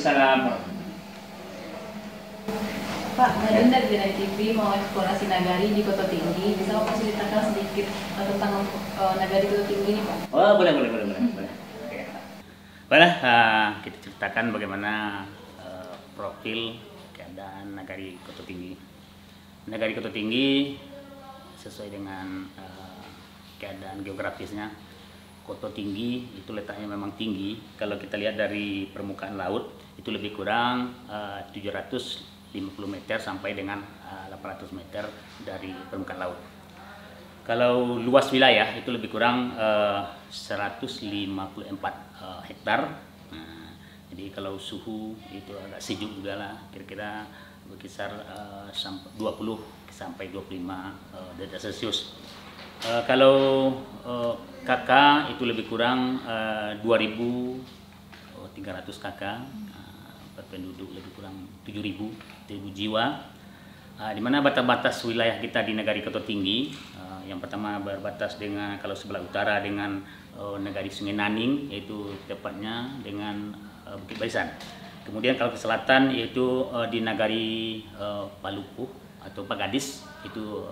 Waalaikumsalam. Pak, Nadine dari Denai TV mau eksplorasi nagari di Kota Tinggi. Bisa Bapak ceritakan sedikit tentang nagari Kota Tinggi ini, Pak? Oh, boleh. Oke. Baiklah, kita ceritakan bagaimana profil keadaan nagari Kota Tinggi. Nagari Kota Tinggi sesuai dengan keadaan geografisnya. Kota Tinggi itu letaknya memang tinggi. Kalau kita lihat dari permukaan laut itu lebih kurang 750 meter sampai dengan 800 meter dari permukaan laut. Kalau luas wilayah itu lebih kurang 154 hektar. Nah, jadi kalau suhu itu agak sejuk juga lah, kira-kira berkisar 20 sampai 25 derajat Celcius. Kalau kakak itu lebih kurang 2.300 kakak, penduduk lebih kurang 7.000 jiwa. Di mana batas-batas wilayah kita di Nagari Kota Tinggi, yang pertama berbatas dengan, kalau sebelah utara dengan Nagari Sungai Naning, yaitu tepatnya dengan Bukit Barisan. Kemudian kalau ke selatan yaitu di Nagari Palupuh atau Pagadis, itu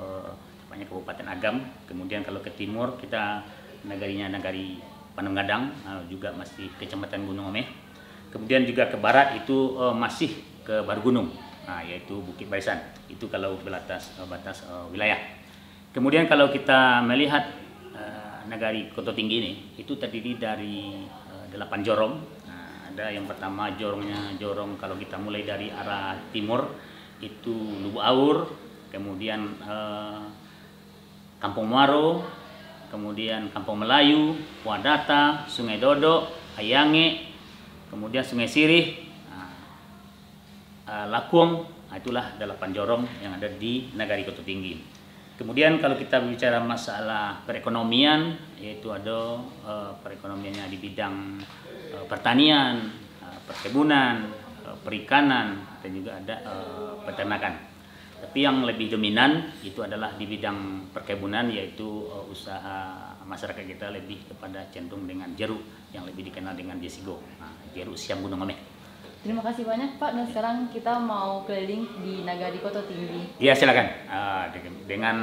tepatnya Kabupaten Agam. Kemudian kalau ke timur kita nagarinya Nagari Panenggadang, juga masih Kecamatan Gunung Omeh. Kemudian juga ke barat itu masih ke Baru Gunung, yaitu Bukit Barisan. Itu kalau batas wilayah. Kemudian kalau kita melihat Nagari Kota Tinggi ini, itu terdiri dari 8 jorong. Ada yang pertama jorong kalau kita mulai dari arah timur itu Lubuk Awur, kemudian Kampung Muaro, kemudian Kampung Melayu, Wadata, Sungai Dodok, Ayange, kemudian Sungai Sirih, Lakung. Itulah 8 jorong yang ada di Nagari Kota Tinggi. Kemudian kalau kita bicara masalah perekonomian, yaitu ada perekonomiannya di bidang pertanian, perkebunan, perikanan, dan juga ada peternakan. Tapi yang lebih dominan itu adalah di bidang perkebunan, yaitu usaha masyarakat kita lebih kepada cenderung dengan jeruk yang lebih dikenal dengan jesigo, jeruk siam Gunung Omeh. Terima kasih banyak, Pak. Dan sekarang kita mau keliling di Nagari Kota Tinggi. Iya, silakan. Dengan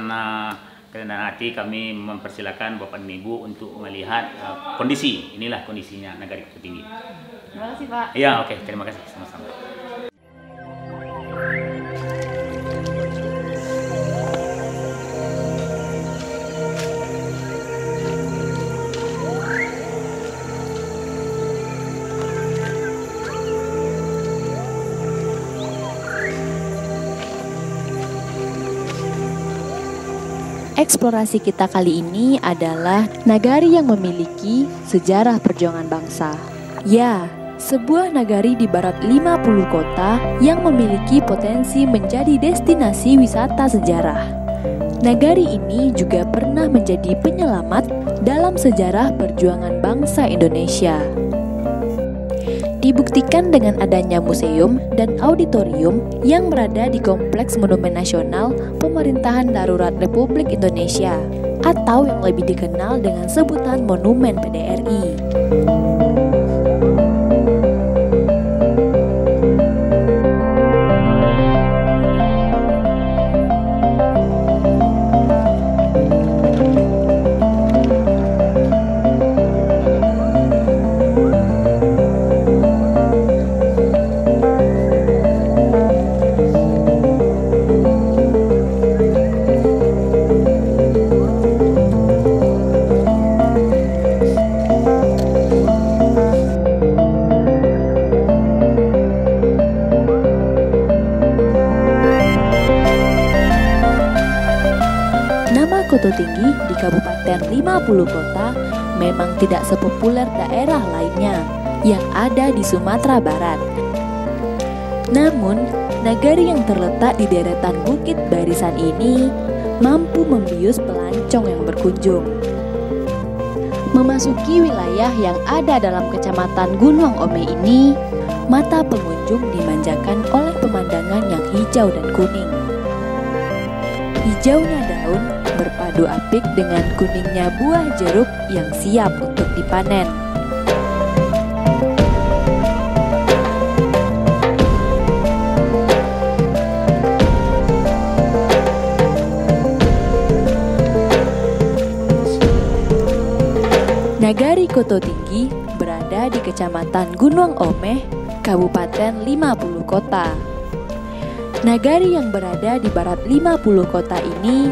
kerendahan hati kami mempersilakan Bapak dan Ibu untuk melihat kondisi. Inilah kondisinya Nagari Kota Tinggi. Terima kasih, Pak. Iya, oke. Terima kasih. Sama-sama. Eksplorasi kita kali ini adalah nagari yang memiliki sejarah perjuangan bangsa. Ya, sebuah nagari di barat 50 kota yang memiliki potensi menjadi destinasi wisata sejarah. Nagari ini juga pernah menjadi penyelamat dalam sejarah perjuangan bangsa Indonesia. Dibuktikan dengan adanya museum dan auditorium yang berada di Kompleks Monumen Nasional Pemerintahan Darurat Republik Indonesia, atau yang lebih dikenal dengan sebutan Monumen PDRI. Kota Tinggi di Kabupaten 50 Kota memang tidak sepopuler daerah lainnya yang ada di Sumatera Barat. Namun, nagari yang terletak di deretan Bukit Barisan ini mampu membius pelancong yang berkunjung. Memasuki wilayah yang ada dalam Kecamatan Gunung Omeh ini, mata pengunjung dimanjakan oleh pemandangan yang hijau dan kuning. Hijaunya daun berpadu apik dengan kuningnya buah jeruk yang siap untuk dipanen. Nagari Koto Tinggi berada di Kecamatan Gunung Omeh, Kabupaten 50 Kota. Nagari yang berada di barat 50 kota ini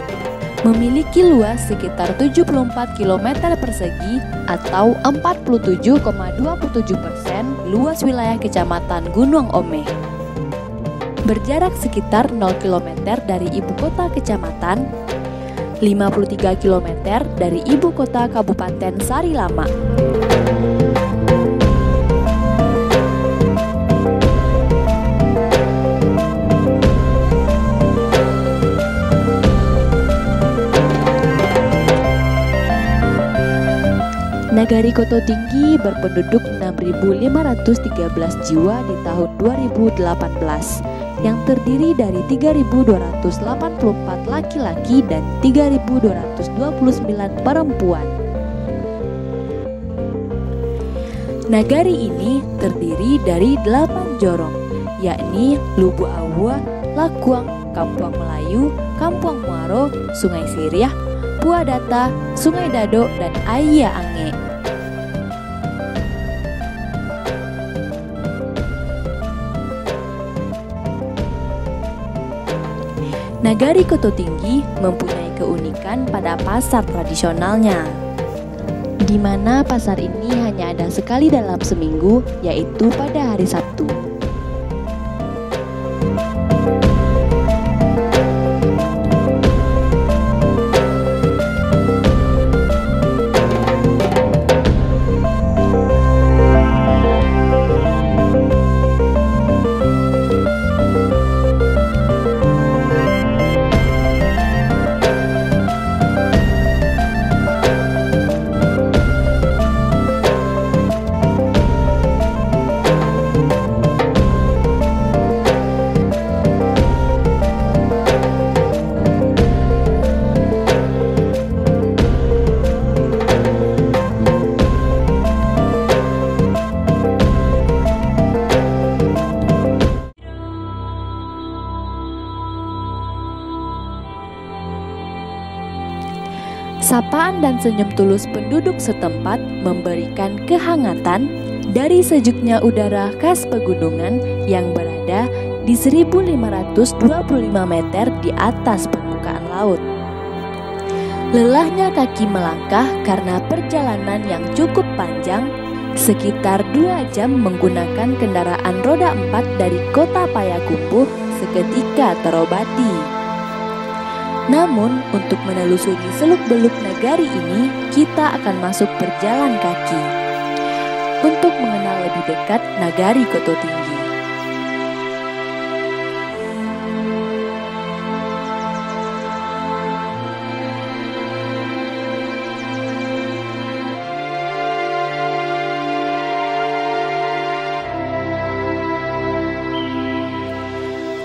memiliki luas sekitar 74 km persegi atau 47,27% luas wilayah Kecamatan Gunung Omeh. Berjarak sekitar 0 km dari ibu kota kecamatan, 53 km dari ibu kota Kabupaten Sari Lama. Nagari Koto Tinggi berpenduduk 6.513 jiwa di tahun 2018 yang terdiri dari 3.284 laki-laki dan 3.229 perempuan. Nagari ini terdiri dari 8 jorong, yakni Lubu Awa, Lakuang, Kampuang Melayu, Kampuang Muaro, Sungai Siriah, Puadata, Sungai Dado, dan Aya Ange. Nagari Koto Tinggi mempunyai keunikan pada pasar tradisionalnya, di mana pasar ini hanya ada sekali dalam seminggu, yaitu pada hari Sabtu. Sapaan dan senyum tulus penduduk setempat memberikan kehangatan dari sejuknya udara khas pegunungan yang berada di 1.525 meter di atas permukaan laut. Lelahnya kaki melangkah karena perjalanan yang cukup panjang, sekitar 2 jam menggunakan kendaraan roda 4 dari kota Payakumbuh seketika terobati. Namun, untuk menelusuri seluk-beluk nagari ini, kita akan masuk berjalan kaki untuk mengenal lebih dekat Nagari Koto Tinggi.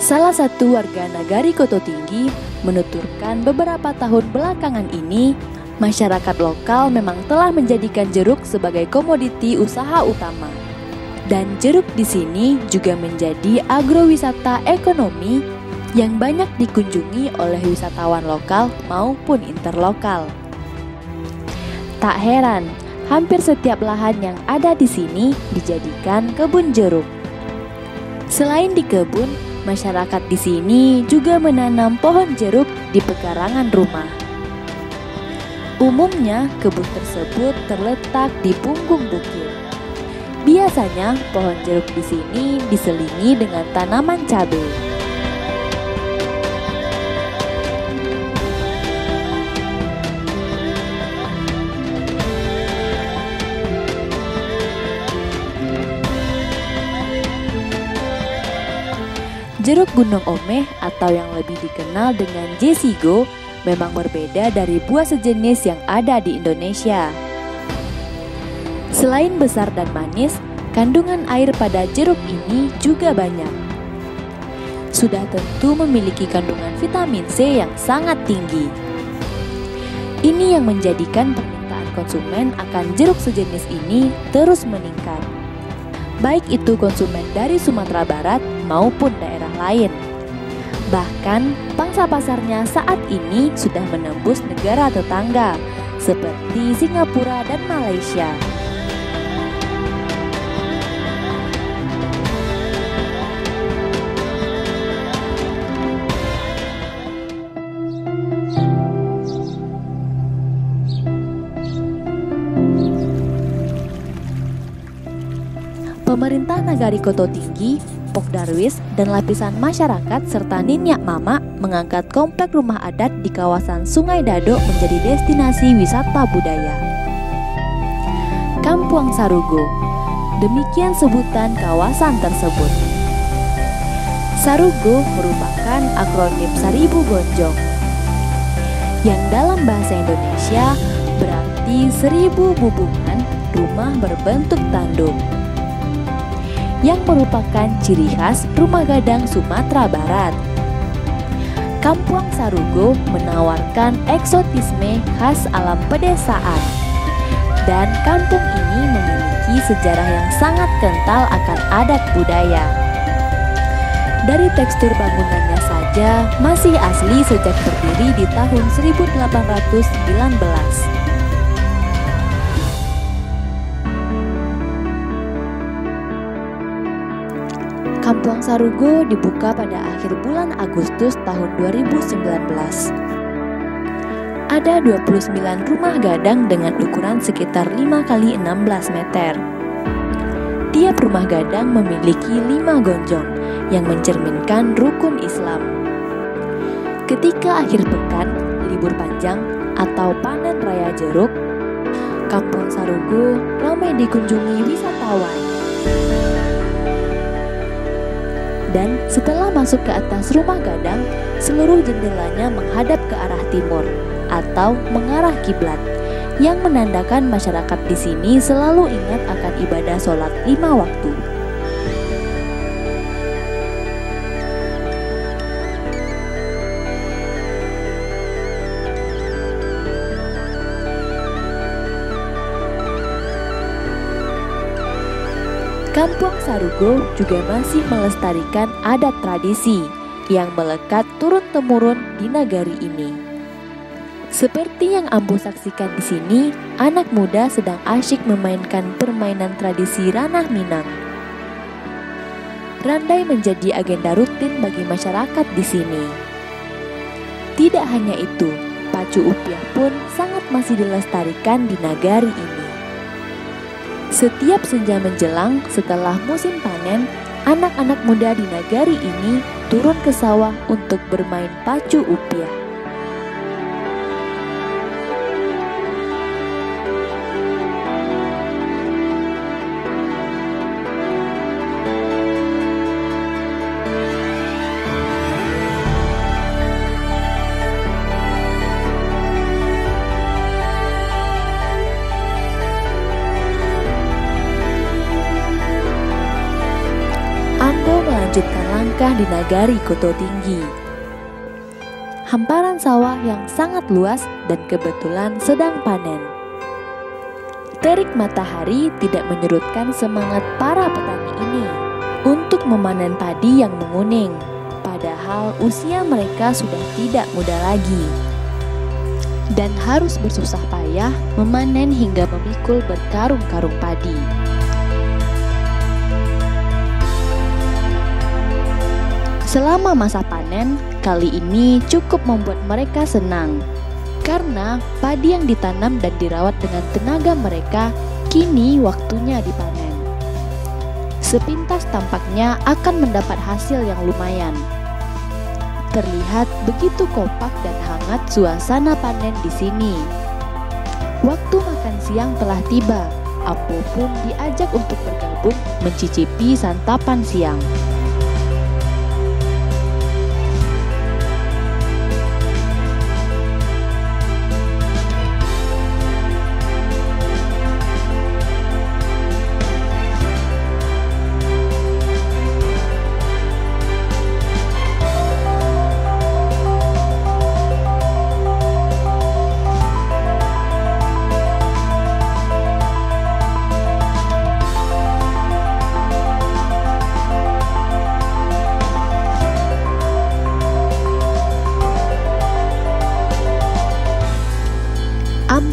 Salah satu warga Nagari Koto Tinggi menuturkan beberapa tahun belakangan ini, masyarakat lokal memang telah menjadikan jeruk sebagai komoditi usaha utama. Dan jeruk di sini juga menjadi agrowisata ekonomi yang banyak dikunjungi oleh wisatawan lokal maupun interlokal. Tak heran, hampir setiap lahan yang ada di sini dijadikan kebun jeruk. Selain di kebun, masyarakat di sini juga menanam pohon jeruk di pekarangan rumah. Umumnya, kebun tersebut terletak di punggung bukit. Biasanya, pohon jeruk di sini diselingi dengan tanaman cabai. Jeruk Gunung Omeh atau yang lebih dikenal dengan Jesigo memang berbeda dari buah sejenis yang ada di Indonesia. Selain besar dan manis, kandungan air pada jeruk ini juga banyak. Sudah tentu memiliki kandungan vitamin C yang sangat tinggi. Ini yang menjadikan permintaan konsumen akan jeruk sejenis ini terus meningkat. Baik itu konsumen dari Sumatera Barat maupun daerah lain. Bahkan, pangsa pasarnya saat ini sudah menembus negara tetangga seperti Singapura dan Malaysia. Pemerintah Nagari Koto Tinggi, Pok Darwis, dan lapisan masyarakat serta Ninyak Mama mengangkat komplek rumah adat di kawasan Sungai Dado menjadi destinasi wisata budaya. Kampung Sarugo, demikian sebutan kawasan tersebut. Sarugo merupakan akronim Seribu Gonjong, yang dalam bahasa Indonesia berarti 1000 bubungan rumah berbentuk tanduk, yang merupakan ciri khas rumah gadang Sumatera Barat. Kampung Sarugo menawarkan eksotisme khas alam pedesaan, dan kampung ini memiliki sejarah yang sangat kental akan adat budaya. Dari tekstur bangunannya saja masih asli sejak berdiri di tahun 1819. Kampung Sarugo dibuka pada akhir bulan Agustus tahun 2019. Ada 29 rumah gadang dengan ukuran sekitar 5 x 16 meter. Tiap rumah gadang memiliki 5 gonjong yang mencerminkan rukun Islam. Ketika akhir pekan, libur panjang, atau panen raya jeruk, Kampung Sarugo ramai dikunjungi wisatawan. Dan setelah masuk ke atas rumah gadang, seluruh jendelanya menghadap ke arah timur atau mengarah kiblat, yang menandakan masyarakat di sini selalu ingat akan ibadah sholat 5 waktu. Kampung Sarugo juga masih melestarikan adat tradisi yang melekat turun-temurun di negari ini. Seperti yang Ambo saksikan di sini, anak muda sedang asyik memainkan permainan tradisi ranah Minang. Randai menjadi agenda rutin bagi masyarakat di sini. Tidak hanya itu, pacu upiah pun sangat masih dilestarikan di nagari ini. Setiap senja menjelang setelah musim panen, anak-anak muda di nagari ini turun ke sawah untuk bermain pacu upiah. Melanjutkan langkah di nagari Koto Tinggi. Hamparan sawah yang sangat luas dan kebetulan sedang panen. Terik matahari tidak menyurutkan semangat para petani ini untuk memanen padi yang menguning, padahal usia mereka sudah tidak muda lagi dan harus bersusah payah memanen hingga memikul berkarung-karung padi. Selama masa panen, kali ini cukup membuat mereka senang, karena padi yang ditanam dan dirawat dengan tenaga mereka kini waktunya dipanen. Sepintas tampaknya akan mendapat hasil yang lumayan. Terlihat begitu kompak dan hangat suasana panen di sini. Waktu makan siang telah tiba. Apo pun diajak untuk bergabung mencicipi santapan siang.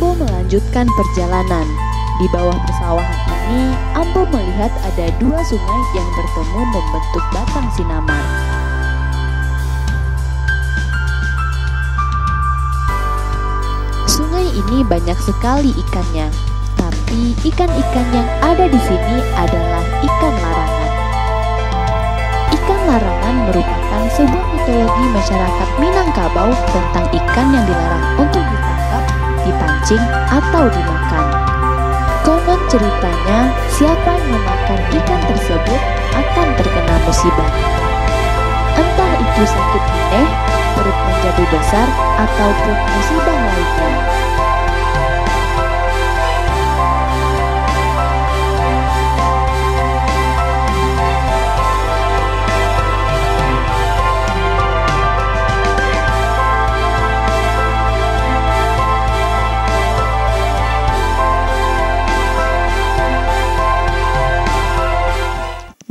Ambo melanjutkan perjalanan. Di bawah persawahan ini, Ambo melihat ada dua sungai yang bertemu membentuk batang sinamar. Sungai ini banyak sekali ikannya, tapi ikan-ikan yang ada di sini adalah ikan larangan. Ikan larangan merupakan sebuah mitologi masyarakat Minangkabau tentang ikan yang dilarang untuk ditangkap, dipancing, atau dimakan. Konon ceritanya, siapa yang memakan ikan tersebut akan terkena musibah. Entah itu sakit aneh, perut menjadi besar, ataupun musibah lainnya.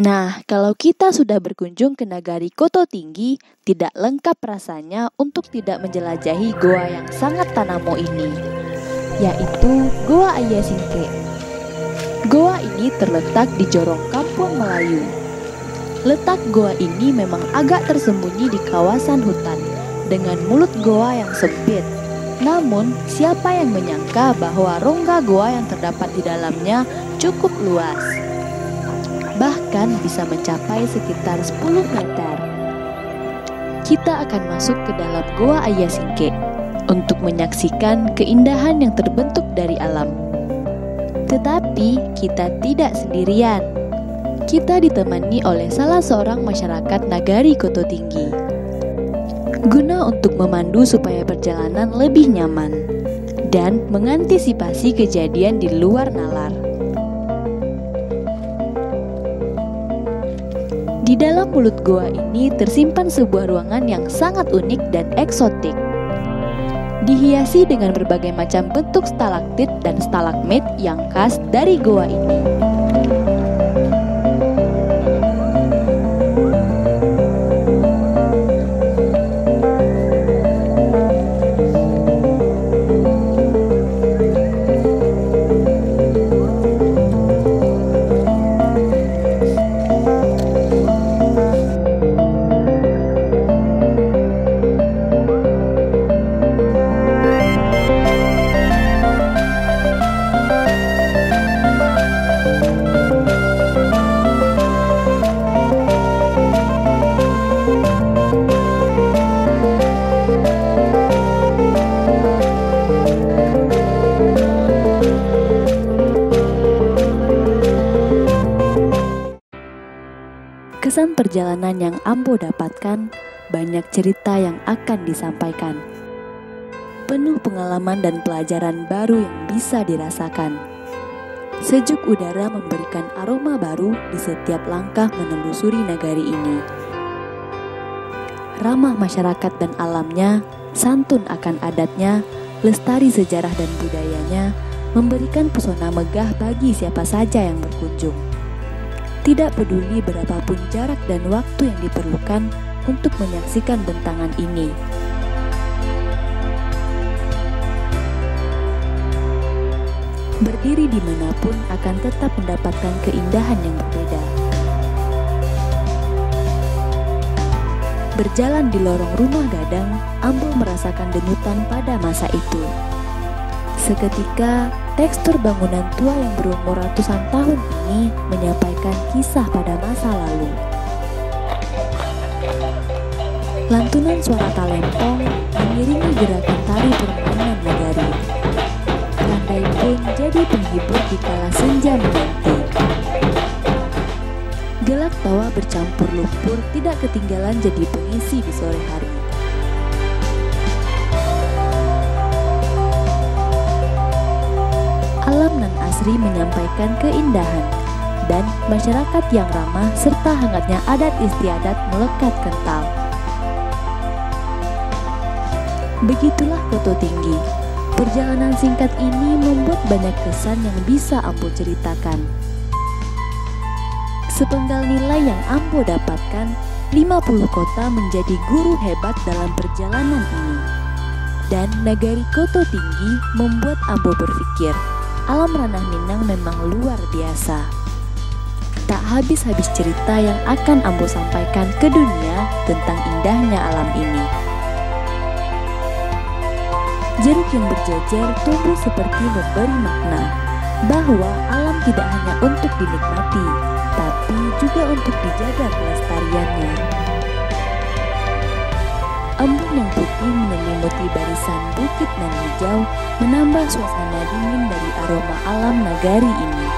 Nah, kalau kita sudah berkunjung ke Nagari Koto Tinggi, tidak lengkap rasanya untuk tidak menjelajahi goa yang sangat tanamo ini, yaitu Goa Ayah Singke. Goa ini terletak di Jorong Kampung Melayu. Letak goa ini memang agak tersembunyi di kawasan hutan, dengan mulut goa yang sempit. Namun, siapa yang menyangka bahwa rongga goa yang terdapat di dalamnya cukup luas, bahkan bisa mencapai sekitar 10 meter. Kita akan masuk ke dalam Goa Ayah Singke untuk menyaksikan keindahan yang terbentuk dari alam. Tetapi kita tidak sendirian. Kita ditemani oleh salah seorang masyarakat Nagari Koto Tinggi, guna untuk memandu supaya perjalanan lebih nyaman dan mengantisipasi kejadian di luar nalar. Di dalam mulut goa ini tersimpan sebuah ruangan yang sangat unik dan eksotik. Dihiasi dengan berbagai macam bentuk stalaktit dan stalagmit yang khas dari goa ini. Kesan perjalanan yang Ambo dapatkan, banyak cerita yang akan disampaikan. Penuh pengalaman dan pelajaran baru yang bisa dirasakan. Sejuk udara memberikan aroma baru di setiap langkah menelusuri nagari ini. Ramah masyarakat dan alamnya, santun akan adatnya, lestari sejarah dan budayanya, memberikan pesona megah bagi siapa saja yang berkunjung. Tidak peduli berapapun jarak dan waktu yang diperlukan untuk menyaksikan bentangan ini. Berdiri dimanapun akan tetap mendapatkan keindahan yang berbeda. Berjalan di lorong rumah gadang, Ambo merasakan denyutan pada masa itu. Seketika, tekstur bangunan tua yang berumur ratusan tahun ini menyampaikan kisah pada masa lalu. Lantunan suara talempong mengiringi gerakan tari permainan nagari. Landai pun jadi penghibur di kala senja menanti. Gelak tawa bercampur lumpur tidak ketinggalan jadi pengisi di sore hari. Alam nan asri menyampaikan keindahan, dan masyarakat yang ramah serta hangatnya adat istiadat melekat kental. Begitulah Koto Tinggi. Perjalanan singkat ini membuat banyak kesan yang bisa Ambo ceritakan. Sepenggal nilai yang Ambo dapatkan, 50 kota menjadi guru hebat dalam perjalanan ini. Dan nagari Koto Tinggi membuat Ambo berpikir, alam Ranah Minang memang luar biasa. Tak habis-habis cerita yang akan Ambo sampaikan ke dunia tentang indahnya alam ini. Jeruk yang berjejer tumbuh seperti memberi makna bahwa alam tidak hanya untuk dinikmati, tapi juga untuk dijaga kelestariannya. Embun yang putih menyelimuti barisan bukit nan hijau menambah suasana dingin dari aroma alam nagari ini.